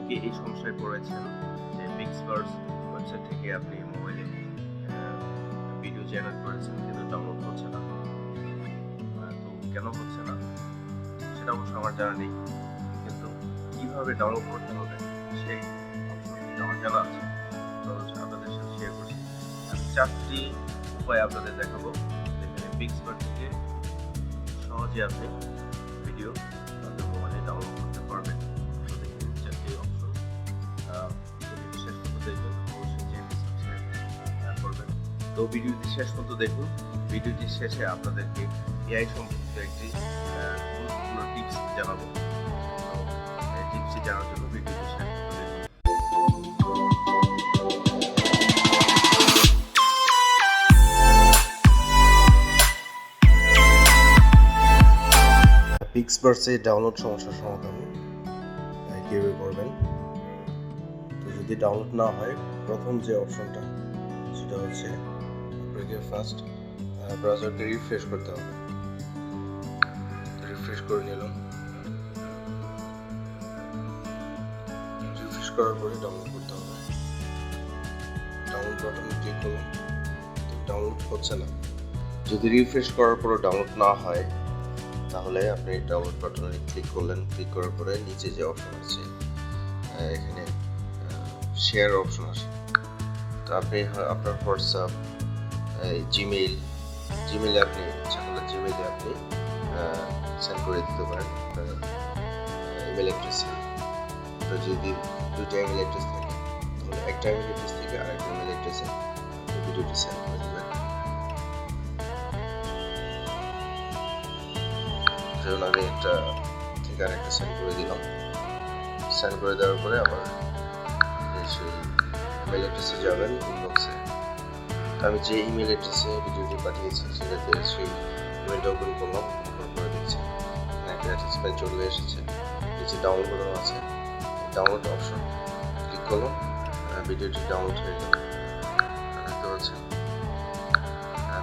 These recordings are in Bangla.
অনেকে এই সমস্যায় পড়েছেন যে পিক্সবার্স ওয়েবসাইট থেকে আপনি মোবাইলে ভিডিও জেনারেট করেছেন কিন্তু ডাউনলোড হচ্ছে না। তো কেন হচ্ছে না সেটা অবশ্য আমার জানা নেই, কিন্তু কিভাবে ডাউনলোড করতে হবে সেই অপশনটি আমার জানা আছে। তো আপনাদের সাথে শেয়ার করছি। আমি 4টি উপায় আপনাদের দেখাবো যেখানে পিক্সবার্স থেকে সহজে আপনি ভিডিও আপনার মোবাইলে ডাউনলোড করতে পারবেন। তো দেখুন 4টি অপশন। ভিডিওটি শেষ পর্যন্ত দেখবেন, অবশ্যই চ্যানেলটি সাবস্ক্রাইব করবেন। তো ভিডিওটি শেষ পর্যন্ত দেখুন। ভিডিওটির শেষে আপনাদেরকে এআই সম্পর্কিত একটি গুরুত্বপূর্ণ টিপস জানাবো। তো এই টিপসটি জানার জন্য ভিডিওটি শেষ পর্যন্ত দেখুন। পিক্সবার্সে ডাউনলোড সমস্যার সমাধান কীভাবে করবেন। তো যদি ডাউনলোড না হয়, প্রথম যে অপশনটা সেটা হচ্ছে আপনাকে ফার্স্ট ব্রাউজারকে রিফ্রেশ করতে হবে। রিফ্রেশ করে নিলাম। রিফ্রেশ করার পরে ডাউনলোড করতে হবে। ডাউনলোড বাটনে ক্লিক করুন। ডাউনলোড হচ্ছে না। যদি রিফ্রেশ করার পরে ডাউনলোড না হয় তাহলে আপনি ডাউনলোড বাটনে ক্লিক করলেন। ক্লিক করার পরে নিচে যে অপশন আছে এখানে শেয়ার অপশন আছে। তো আপনি আপনার হোয়াটসঅ্যাপ, জিমেইলে আপনি ইচ্ছা করলে জিমেইলে আপনি সেন্ড করে দিতে পারেন ইমেল অ্যাড্রেসে। তো যদি দুইটা ইমেল অ্যাড্রেস থাকে তাহলে একটা ইমেল অ্যাড্রেস থেকে আরেকটা ইমেল অ্যাড্রেসে আপনি ভিডিওটি সেন্ড করে দেবেন। ধরুন আমি একটা থেকে আরেকটা সেন্ড করে দিলাম। সেন্ড করে দেওয়ার পরে আবার সেই ইমেল অ্যাড্রেসে যাবেন, ইনবক্সে। আমি যে ইমেল অ্যাড্রেসে ভিডিওটি পাঠিয়েছি সেটাতে সেই ইমেলটা ওপেন করলাম। করে দেখছি একটা অ্যাটাচমেন্ট চলে এসেছে। নিচে ডাউনলোড বাটন আছে, ডাউনলোড অপশন ক্লিক করলাম। ভিডিওটি ডাউনলোড হয়ে গেল। দেখতে পাচ্ছেন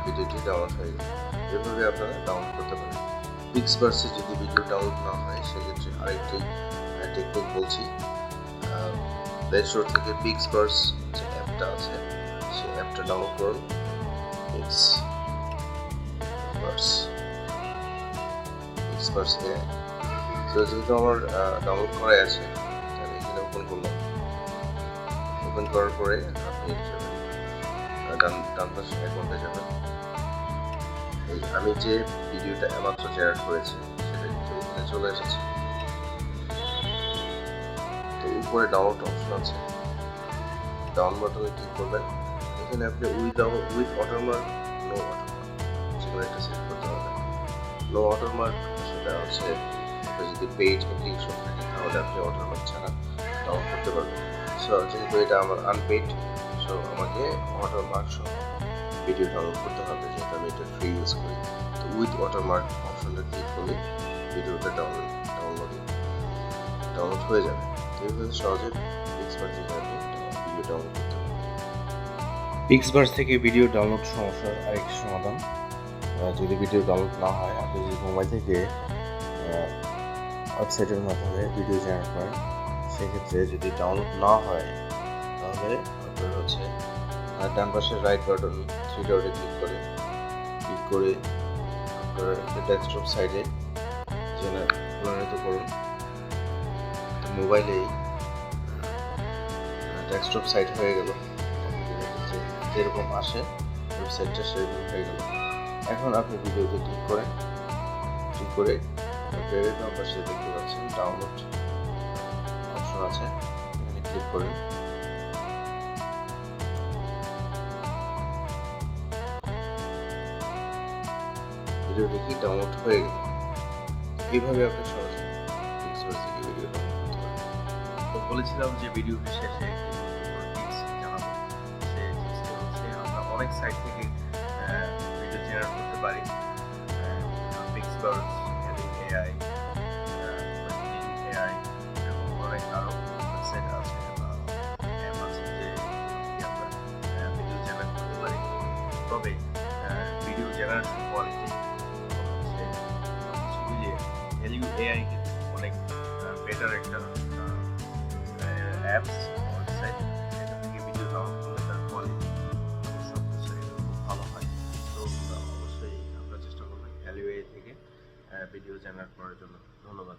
ভিডিওটি ডাউনলোড হয়ে গেল। এভাবে আপনারা ডাউনলোড করতে পারেন। পিক্সবার্সে যদি ভিডিও ডাউনলোড না হয় সেক্ষেত্রে আরেকটি টেকনিক বলছি। প্লে স্টোর থেকে পিক্সবার্স যে অ্যাপটা আছে সেই অ্যাপটা ডাউনলোড করুন। পিক্সবার্স এআই। তো যেহেতু আমার ডাউনলোড করা আছে আমি এখানে ওপেন করলাম। ওপেন করার পরে আপনি ডান পাশে অ্যাকাউন্টে যাবেন। আমি যে ভিডিওটা মাত্র জেনারেট করেছি সেটা কিন্তু এখানে চলে এসেছে। তো উপরে ডাউনলোড অপশন আছে, ডাউন বাটনে ক্লিক করবেন। এখানে আপনি উইথ ওয়াটারমার্ক, নো ওয়াটারমার্ক সেখানে একটা সেট করতে হবে। নো ওয়াটারমার্ক সেটা হচ্ছে আপনি যদি পেইড অ্যাপ্লিকেশন থাকে তাহলে আপনি ওয়াটারমার্ক ছাড়া ডাউনলোড করতে পারবেন। সো যেহেতু এটা আমার আনপেইড, সো আমাকে ওয়াটারমার্ক সহ ভিডিও ডাউনলোড করতে হবে, যেহেতু আমি এটা ফ্রি ইউজ করি। তো উইথ ওয়াটারমার্ক অপশনটা ক্লিক করলে ভিডিওটা ডাউনলোড হয়ে যাবে। তো এইভাবে সহজে পিক্সবার্স থেকে আপনি ভিডিও ডাউনলোড করতে পারবেন। পিক্সবার্স থেকে ভিডিও ডাউনলোড সমস্যার আরেকটি সমাধান, যদি ভিডিও ডাউনলোড না হয়, আপনি যদি মোবাইল থেকে ওয়েবসাইটের মাধ্যমে ভিডিও জেনারেট করেন, সেক্ষেত্রে যদি ডাউনলোড না হয় তাহলে আপনার হচ্ছে ডান পাশের রাইট বাটন 3 ডটে ক্লিক করে আপনার ডেস্কটপ সাইডে জেনারেট করুন। মোবাইলেই ডেস্কটপ সাইট হয়ে গেল। যেরকম আসে ওয়েবসাইটটা সেরকম হয়ে গেল। এখন আপনি ভিডিওতে ক্লিক করে ডান পাশে দেখতে পাচ্ছেন ডাউনলোড অপশন আছে, এখানে ক্লিক করেন। ভিডিওটি কি ডাউনলোড হয়ে গেল। এইভাবে আপনি সহজে পিক্সবার্স থেকে ভিডিও ডাউনলোড করতে পারেন। তো বলেছিলাম যে ভিডিওটি শেষে একটি টিপস জানাবো। সেই টিপসটি হচ্ছে আমরা অনেক সাইট থেকে ভিডিও জেনারেট করতে পারি। পিক্সবার্স, এআই, এআই এবং অনেক আরও ওয়েবসাইট আছে বা অ্যাপ আছে যে আমরা ভিডিও জেনারেট করতে পারি। তবে ভিডিও জেনারেশন কোয়ালিটি হচ্ছে সবকিছু মিলিয়ে এআই কিন্তু অনেক বেটার একটা অ্যাপস ওয়েবসাইট, সেখান থেকে ভিডিও ডাউনলোড করলে তার কোয়ালিটি সব কিছু খুব ভালো হয়। তো অবশ্যই আপনারা চেষ্টা করবেন ভ্যালিওয়ে থেকে ভিডিও জেনারেট করার জন্য। ধন্যবাদ।